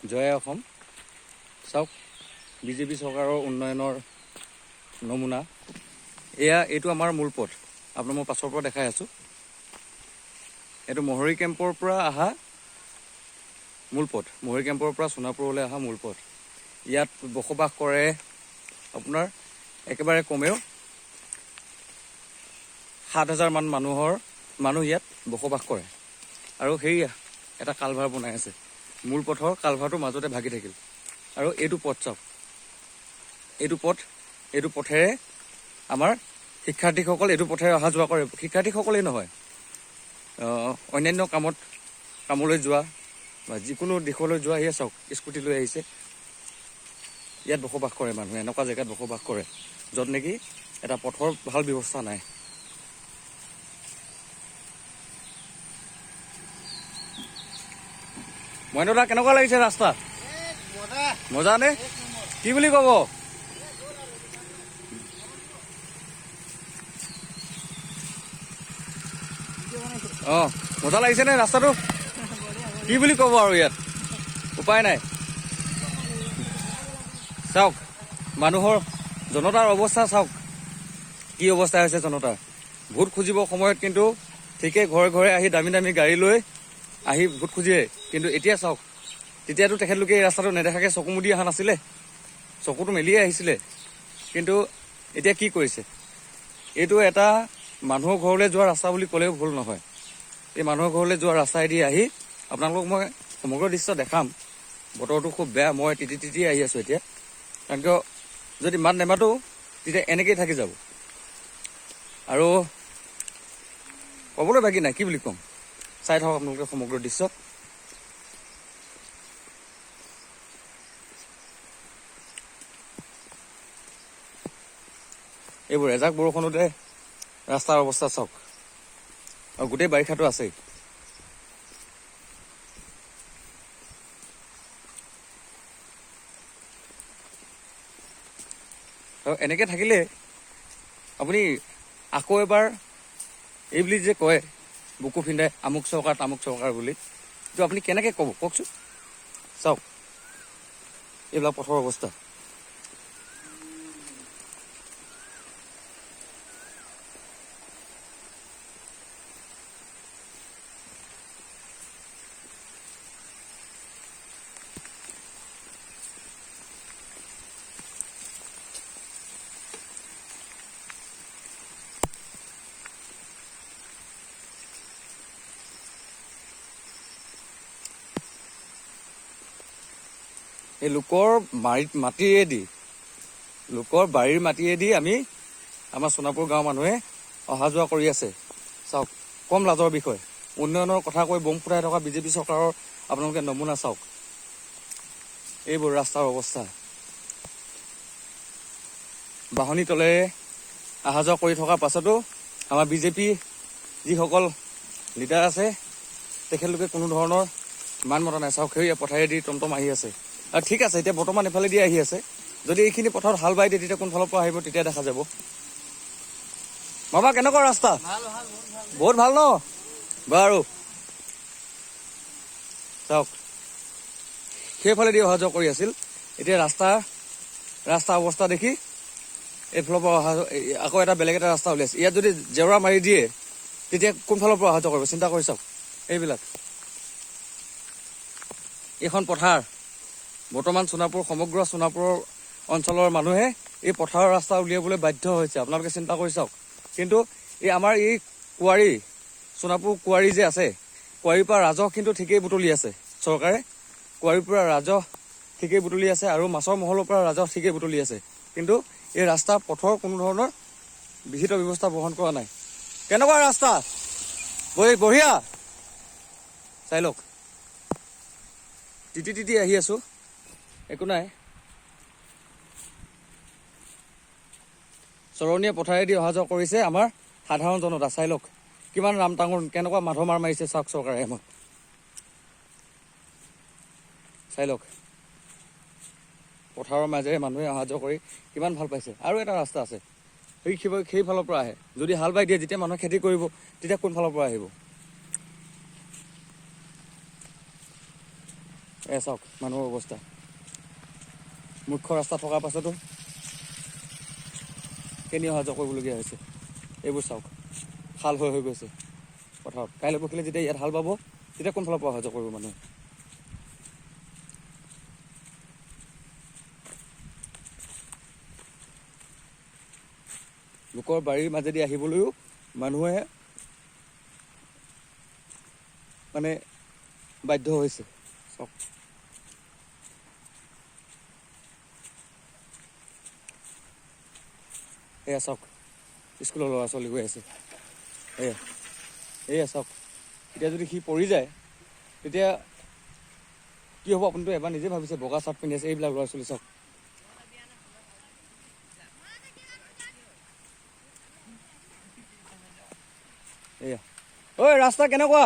জয় অসম। চাওক, বিজেপি চৰকাৰৰ উন্নয়নৰ নমুনা। এইটো আমাৰ মূল পথ। আপোনাক মই পাছৰ পৰা দেখাই আছোঁ। এইটো মহৰী কেম্পৰ পৰা অহা মূল পথ। মহৰী কেম্পৰ পৰা সোণাপুৰলৈ অহা মূল পথ। ইয়াত বসবাস কৰে আপোনাৰ একেবাৰে কমেও 7,000 মান মানুহ ইয়াত বসবাস কৰে। আৰু সেয়া এটা কালভাৰ বনাই আছে। মূল পথৰ কালভাৰটোৰ মাজতে ভাগি থাকিল। আৰু এইটো পথ চাওক, এইটো পথেৰে আমাৰ শিক্ষাৰ্থীসকল এইটো পথেৰে অহা যোৱা কৰে। শিক্ষাৰ্থীসকলেই নহয়, অন্যান্য কামলৈ যোৱা বা যিকোনো দিশলৈ যোৱা, সেয়া চাওক স্কুটি লৈ আহিছে। ইয়াত বসবাস কৰে মানুহে, এনেকুৱা জেগাত বসবাস কৰে য'ত নেকি এটা পথৰ ভাল ব্যৱস্থা নাই। মহেন্দ্ৰ দা, কেনেকুৱা লাগিছে ৰাস্তা? মজা নে? কি বুলি ক'ব? মজা লাগিছে নে ৰাস্তাটো? কি বুলি ক'ব আৰু ইয়াত উপায় নাই। চাওক জনতাৰ অৱস্থা চাওক, কি অৱস্থা হৈছে জনতাৰ। ভোট খুজিব সময়ত কিন্তু ঠিকেই ঘৰে ঘৰে আহি দামী দামী গাড়ী লৈ আহি ভোট খুজিয়ে, কিন্তু এতিয়া চাওক, তেতিয়াতো তেখেতলোকে এই ৰাস্তাটো নেদেখাকৈ চকু মুদি অহা নাছিলে, চকুটো মেলিয়ে আহিছিলে। কিন্তু এতিয়া কি কৰিছে? এইটো এটা মানুহৰ ঘৰলৈ যোৱা ৰাস্তা বুলি ক'লেও ভুল নহয়। এই মানুহৰ ঘৰলৈ যোৱা ৰাস্তাইদি আহি আপোনালোকক মই সমগ্ৰ দৃশ্য দেখাম। বতৰটো খুব বেয়া, মই তিতি আহি আছোঁ এতিয়া। কাৰণ কিয়, যদি মাত নেমাতো তেতিয়া এনেকেই থাকি যাব। আৰু ক'বলৈ বাকী নাই, কি বুলি ক'ম। চাই থাকক আপোনালোকে সমগ্ৰ দৃশ্য। এইবোৰ এজাক বৰষুণতে ৰাস্তাৰ অৱস্থা চাওক, আৰু গোটেই বাৰিষাটো আছেই। আৰু এনেকৈ থাকিলে আপুনি আকৌ এবাৰ এই বুলি যে কয়, বুকু ফিন্দাই আমুক চৰকাৰ তামুক চৰকাৰ বুলি, এইটো আপুনি কেনেকৈ ক'ব কওকচোন? চাওক এইবিলাক পথৰ অৱস্থা। এই লোকৰ বাৰীৰ মাটিয়েদি আমি আমাৰ সোণাপুৰ গাঁৱৰ মানুহে অহা যোৱা কৰি আছে। চাওক, কম লাজৰ বিষয়। উন্নয়নৰ কথা কৈ বম ফুটাই থকা বিজেপি চৰকাৰৰ আপোনালোকে নমুনা চাওক। এইবোৰ ৰাস্তাৰ অৱস্থা। বাহনী তলেৰে অহা যোৱা কৰি থকাৰ পাছতো আমাৰ বিজেপি যিসকল লিডাৰ আছে, তেখেতলোকে কোনো ধৰণৰ মান মতা নাই। চাওক, সেই পথাৰেদি টমটম আহি আছে। আৰু ঠিক আছে, এতিয়া বৰ্তমান এফালেদি আহি আছে। যদি এইখিনি পথত হাল বাই দিয়ে তেতিয়া কোনফালৰ পৰা আহিব তেতিয়া দেখা যাব। বাবা, কেনেকুৱা ৰাস্তা? বহুত ভাল ন? বাৰু চাওক, সেইফালেদি অহা যোৱা কৰি আছিল। এতিয়া ৰাস্তা অৱস্থা দেখি এইফালৰ পৰা আকৌ বেলেগ এটা ৰাস্তা উলিয়াইছে। ইয়াত যদি জেওৰা মাৰি দিয়ে তেতিয়া কোনফালৰ পৰা অহা যোৱা কৰিব চিন্তা কৰি চাওক। এইখন পথাৰ। বৰ্তমান সমগ্ৰ সোণাপুৰৰ অঞ্চলৰ মানুহে এই পথাৰৰ ৰাস্তা উলিয়াবলৈ বাধ্য হৈছে। আপোনালোকে চিন্তা কৰি চাওক। কিন্তু আমাৰ এই সোণাপুৰ কুঁৱাৰী যে আছে, কুঁৱাৰীৰ পৰা ৰাজহ কিন্তু ঠিকেই বুটলি আছে চৰকাৰে। কুঁৱাৰীৰ পৰা ৰাজহ ঠিকেই বুটলি আছে আৰু মাছৰ মহলৰ পৰা ৰাজহ ঠিকেই বুটলি আছে। কিন্তু এই পথৰ কোনো ধৰণৰ বিহিত ব্যৱস্থা গ্ৰহণ কৰা নাই। কেনেকুৱা ৰাস্তা? বঢ়িয়া। চাই লওক, তিতি আহি আছো, একো নাই। চৰণীয়া পথাৰেদি অহা যোৱা কৰিছে আমাৰ সাধাৰণ জনতা। চাই লওক কিমান ৰামটাঙৰ, কেনেকুৱা মাৰ মাৰিছে চাওক চৰকাৰে আমাক। চাই লওক, পথাৰৰ মাজেৰে মানুহে অহা যোৱা কৰি কিমান ভাল পাইছে। আৰু এটা ৰাস্তা আছে, সেইফালৰ পৰা আহে। যদি হাল বাই দিয়ে, যেতিয়া মানুহে খেতি কৰিব তেতিয়া কোনফালৰ পৰা আহিব? চাওক মানুহৰ অৱস্থা। মুখ্য ৰাস্তা থকাৰ পাছতো কেনি অহা যোৱা কৰিবলগীয়া হৈছে। এইবোৰ চাওক খাল হৈ গৈছে পথাৰত। কাইলৈ পৰহিলৈ যেতিয়া ইয়াত হাল বাব তেতিয়া কোনফালৰ পৰা অহা যোৱা কৰিব মানুহে? লোকৰ বাৰীৰ মাজেদি আহিবলৈও মানুহে মানে বাধ্য হৈছে। চাওক এয়া চাওক স্কুলৰ ল'ৰা ছোৱালী গৈ আছে। এয়া চাওক এতিয়া যদি সি পৰি যায় তেতিয়া কি হ'ব আপুনিতো এবাৰ নিজে ভাবিছে। বগা চাৰ্ট পিন্ধি আছে এইবিলাক ল'ৰা ছোৱালী চাওক। এয়া ঐ ৰাস্তা কেনেকুৱা?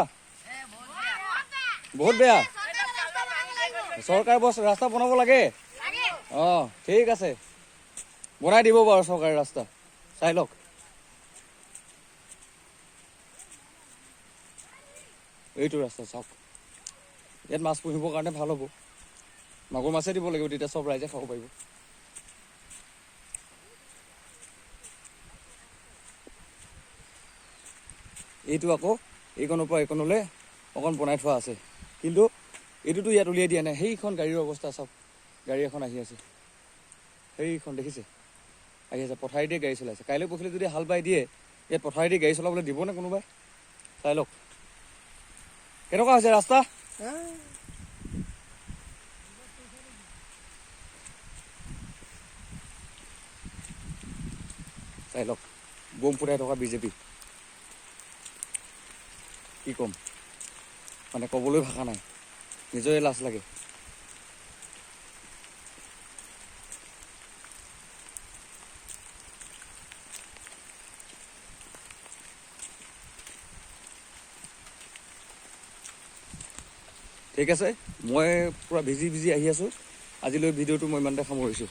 বহুত বেয়া। চৰকাৰে ৰাস্তা বনাব লাগে। অঁ ঠিক আছে, বনাই দিব বাৰু চৰকাৰে ৰাস্তা। চাই লওক এইটো ৰাস্তা চাওক। ইয়াত মাছ পুহিবৰ কাৰণে ভাল হ'ব। মাগুৰ মাছে দিব লাগিব, তেতিয়া চব ৰাইজে খাব পাৰিব। এইটো আকৌ এইকণৰ পৰা এইকণলৈ অকণ বনাই থোৱা আছে, কিন্তু এইটোতো ইয়াত উলিয়াই দিয়া নাই। সেইখন গাড়ীৰ অৱস্থা চাওক। গাড়ী এখন আহি আছে, সেইখন দেখিছে আহি আছে। পথাৰেদি গাড়ী চলাইছে। কাইলৈ পৰহিলৈ যদি হাল বাই দিয়ে ইয়াত পথাৰেদি গাড়ী চলাবলৈ দিবনে কোনোবাই? চাই লওক কেনেকুৱা হৈছে ৰাস্তা। চাই লওক বোম ফুটাই থকা বিজেপি। কি ক'ম মানে, ক'বলৈ ভাষা নাই, নিজৰে লাজ লাগে। ঠিক আছে, মই পূৰা ভিজি আহি আছোঁ। আজিলৈ ভিডিঅ'টো মই ইমানতে সামৰিছোঁ।